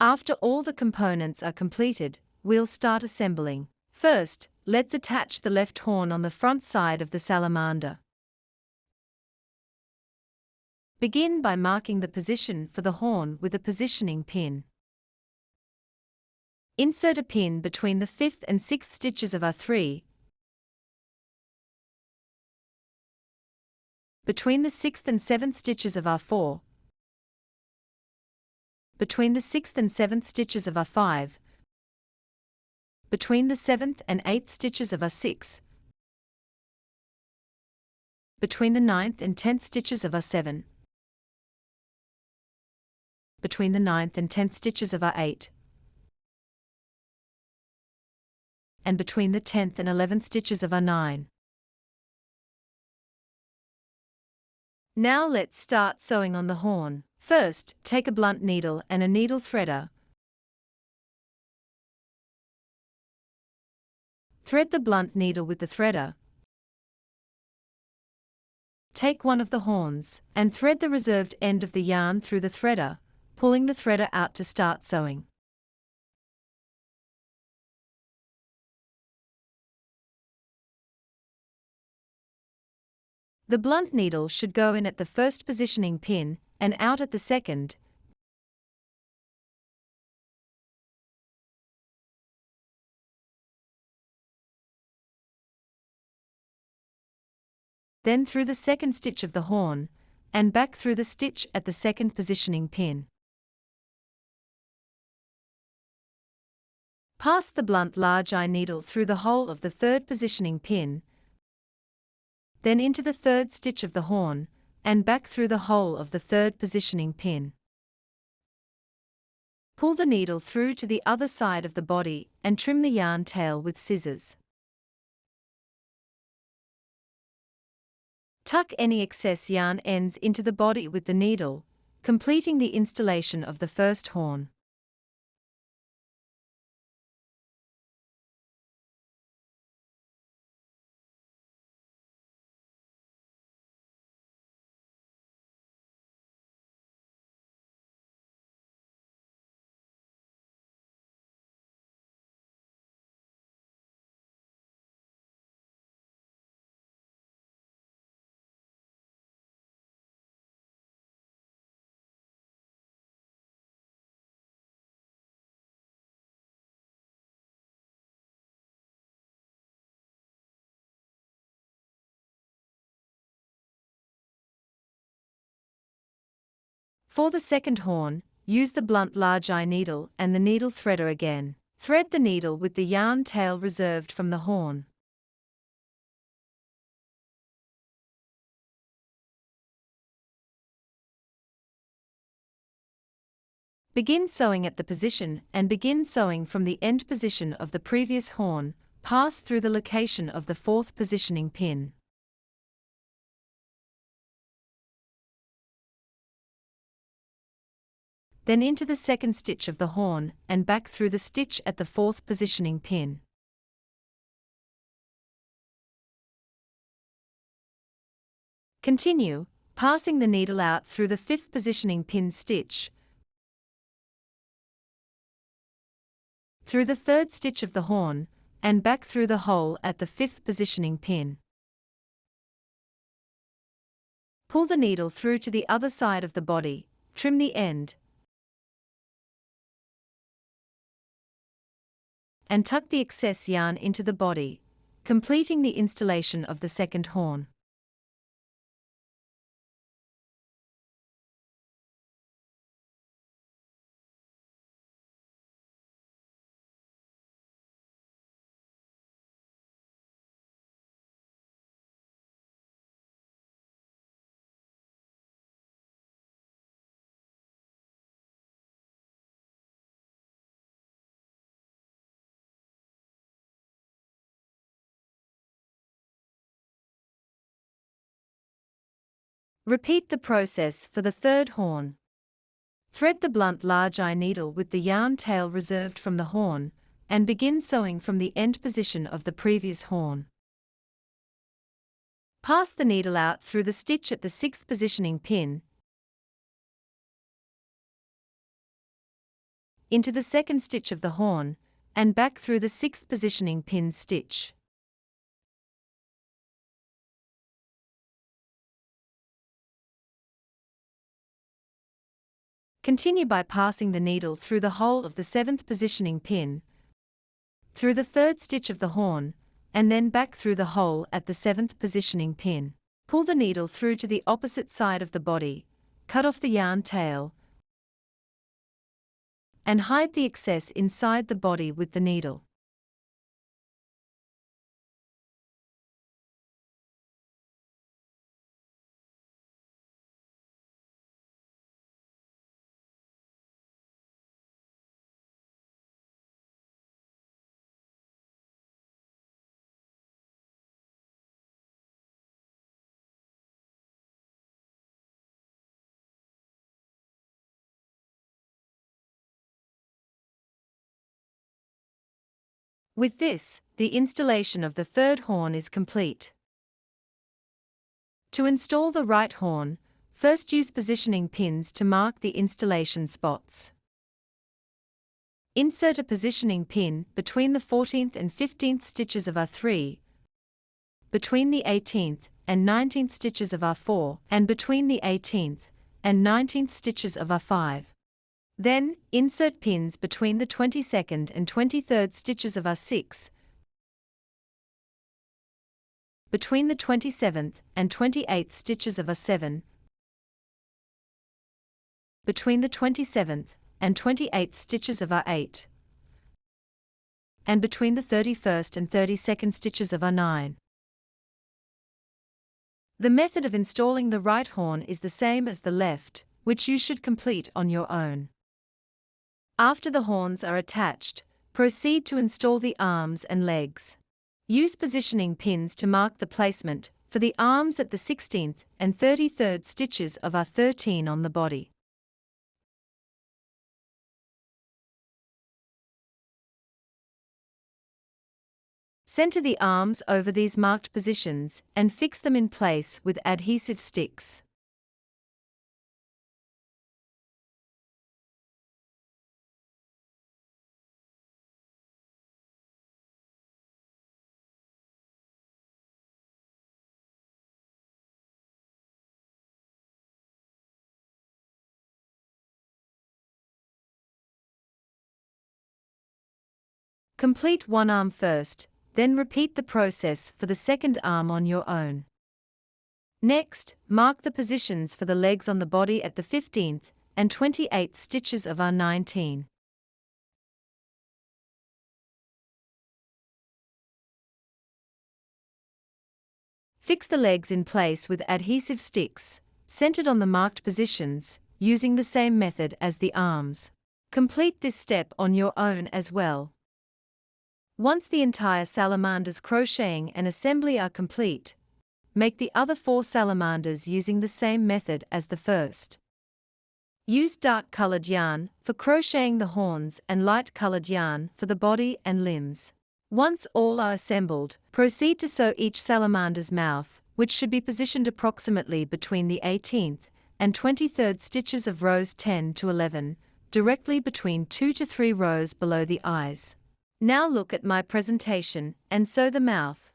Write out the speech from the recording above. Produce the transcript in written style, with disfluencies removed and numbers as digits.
After all the components are completed, we'll start assembling. First, let's attach the left horn on the front side of the salamander. Begin by marking the position for the horn with a positioning pin. Insert a pin between the 5th and 6th stitches of R3, between the 6th and 7th stitches of R4, between the 6th and 7th stitches of R5, between the 7th and 8th stitches of R6, between the 9th and 10th stitches of R7, between the 9th and 10th stitches of R8, and between the 10th and 11th stitches of R9. Now let's start sewing on the horn. First, take a blunt needle and a needle threader. Thread the blunt needle with the threader. Take one of the horns, and thread the reserved end of the yarn through the threader, pulling the threader out to start sewing. The blunt needle should go in at the first positioning pin, and out at the second. Then through the second stitch of the horn, and back through the stitch at the second positioning pin. Pass the blunt large eye needle through the hole of the third positioning pin, then into the third stitch of the horn, and back through the hole of the third positioning pin. Pull the needle through to the other side of the body and trim the yarn tail with scissors. Tuck any excess yarn ends into the body with the needle, completing the installation of the first horn. For the second horn, use the blunt large eye needle and the needle threader again. Thread the needle with the yarn tail reserved from the horn. Begin sewing at the position and begin sewing from the end position of the previous horn, pass through the location of the fourth positioning pin. Then into the second stitch of the horn and back through the stitch at the fourth positioning pin. Continue, passing the needle out through the fifth positioning pin stitch, through the third stitch of the horn, and back through the hole at the fifth positioning pin. Pull the needle through to the other side of the body, trim the end, and tuck the excess yarn into the body, completing the installation of the second horn. Repeat the process for the third horn. Thread the blunt large eye needle with the yarn tail reserved from the horn, and begin sewing from the end position of the previous horn. Pass the needle out through the stitch at the sixth positioning pin, into the second stitch of the horn, and back through the 6th positioning pin stitch. Continue by passing the needle through the hole of the 7th positioning pin, through the 3rd stitch of the horn, and then back through the hole at the 7th positioning pin. Pull the needle through to the opposite side of the body, cut off the yarn tail, and hide the excess inside the body with the needle. With this, the installation of the 3rd horn is complete. To install the right horn, first use positioning pins to mark the installation spots. Insert a positioning pin between the 14th and 15th stitches of R3, between the 18th and 19th stitches of R4, and between the 18th and 19th stitches of R5. Then, insert pins between the 22nd and 23rd stitches of R6, between the 27th and 28th stitches of R7, between the 27th and 28th stitches of R8, and between the 31st and 32nd stitches of R9. The method of installing the right horn is the same as the left, which you should complete on your own. After the horns are attached, proceed to install the arms and legs. Use positioning pins to mark the placement for the arms at the 16th and 33rd stitches of R13 on the body. Center the arms over these marked positions and fix them in place with adhesive sticks. Complete one arm first, then repeat the process for the second arm on your own. Next, mark the positions for the legs on the body at the 15th and 28th stitches of R19. Fix the legs in place with adhesive sticks, centered on the marked positions, using the same method as the arms. Complete this step on your own as well. Once the entire salamander's crocheting and assembly are complete, make the other 4 salamanders using the same method as the first. Use dark-colored yarn for crocheting the horns and light-colored yarn for the body and limbs. Once all are assembled, proceed to sew each salamander's mouth, which should be positioned approximately between the 18th and 23rd stitches of rows 10 to 11, directly between 2 to 3 rows below the eyes. Now look at my presentation and sew the mouth.